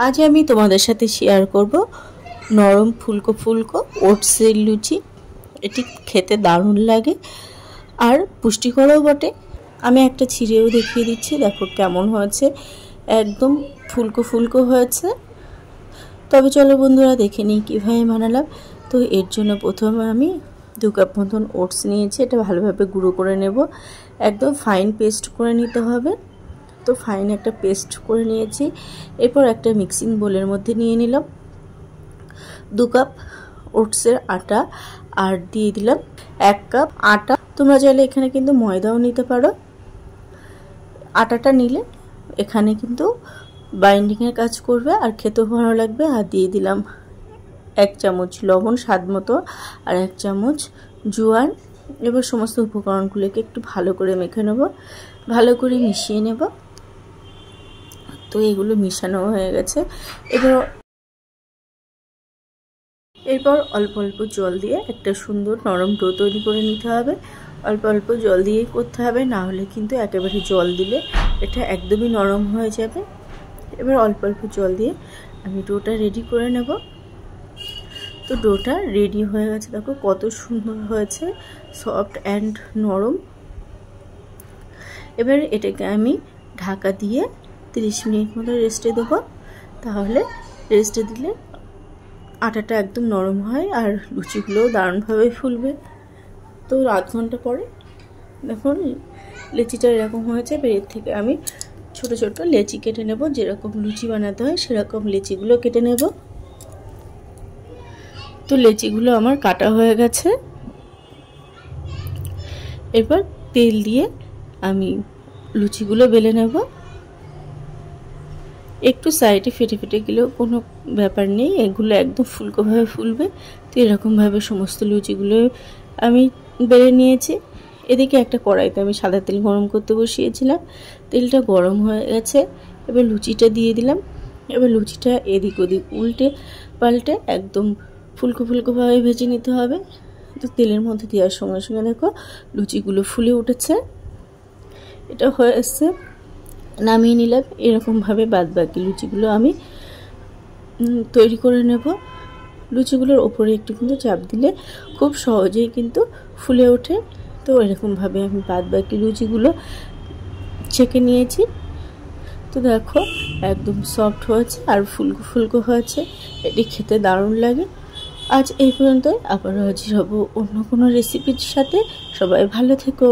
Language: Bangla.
আজ আমি তোমাদের সাথে শেয়ার করব নরম ফুলকো ফুলকো ওটসের লুচি। এটি খেতে দারুণ লাগে আর পুষ্টিকরও বটে। আমি একটা ছিঁড়েও দেখিয়ে দিচ্ছি, দেখো কেমন হয়েছে, একদম ফুলকো ফুলকো হয়েছে। তবে চলো বন্ধুরা দেখে নিই কীভাবে বানালাম। তো এর জন্য প্রথমে আমি 2 কাপ মতন ওটস নিয়েছি। এটা ভালোভাবে গুঁড়ো করে নেব, একদম ফাইন পেস্ট করে নিতে হবে। তো ফাইন একটা পেস্ট করে নিয়েছি। এরপর একটা মিক্সিং বোলের মধ্যে নিয়ে নিলাম 2 কাপ ওটসের আটা আর দিয়ে দিলাম 1 কাপ আটা। তোমরা চাইলে এখানে কিন্তু ময়দাও নিতে পারো। আটাটা নিলে এখানে কিন্তু বাইন্ডিংয়ের কাজ করবে আর খেতেও ভালো লাগবে। আর দিয়ে দিলাম 1 চামচ লবণ স্বাদ মতো আর 1 চামচ জোয়ান। এবার সমস্ত উপকরণগুলোকে একটু ভালো করে মেখে নেব, ভালো করে মিশিয়ে নেব। তো এগুলো মিশানো হয়ে গেছে। এরপর অল্প অল্প জল দিয়ে একটা সুন্দর নরম ডো তৈরি করে নিতে হবে। অল্প অল্প জল দিয়েই করতে হবে, না হলে কিন্তু একেবারে জল দিলে এটা একদমই নরম হয়ে যাবে। এবার অল্প অল্প জল দিয়ে আমি ডোটা রেডি করে নেব। তো ডোটা রেডি হয়ে গেছে, দেখো কত সুন্দর হয়েছে, সফট অ্যান্ড নরম। এবার এটাকে আমি ঢাকা দিয়ে 30 মিনিট মতো রেস্টে দেবো। তাহলে রেস্টে দিলে আটাটা একদম নরম হয় আর লুচিগুলোও দারুণভাবে ফুলবে। তো আধ ঘন্টা পরে দেখুন লেচিটা এরকম হয়েছে। এর থেকে আমি ছোট ছোট লেচি কেটে নেব, যেরকম লুচি বানাতে হয় সেরকম লেচিগুলো কেটে নেব। তো লেচিগুলো আমার কাটা হয়ে গেছে। এবার তেল দিয়ে আমি লুচিগুলো বেলে নেব। একটু সাইডে ফেটে ফেটে গেলেও কোনো ব্যাপার নেই, এগুলো একদম ফুলকোভাবে ফুলবে। তো এরকমভাবে সমস্ত লুচিগুলো আমি বেলে নিয়েছি। এদিকে একটা কড়াইতে আমি সাদা তেল গরম করতে বসিয়েছিলাম, তেলটা গরম হয়ে গেছে। এবার লুচিটা দিয়ে দিলাম। এবার লুচিটা এদিক ওদিক উল্টে পাল্টে একদম ফুলকো ফুলকোভাবে ভেজে নিতে হবে। তো তেলের মধ্যে দেওয়ার সঙ্গে সঙ্গে দেখো লুচিগুলো ফুলে উঠেছে। এটা হয়ে এসছে, নামিয়ে নিলাম। এরকমভাবে বাদ বাকি লুচিগুলো আমি তৈরি করে নেব। লুচিগুলোর ওপরে একটু কিন্তু চাপ দিলে খুব সহজেই কিন্তু ফুলে ওঠে। তো এরকমভাবে আমি বাদ বাকি লুচিগুলো ছেঁকে নিয়েছি। তো দেখো একদম সফট হয়েছে আর ফুলকো ফুলকো হয়েছে, এটি খেতে দারুণ লাগে। আজ এই পর্যন্তই, আবারও হাজির হব অন্য কোনো রেসিপির সাথে। সবাই ভালো থেকো।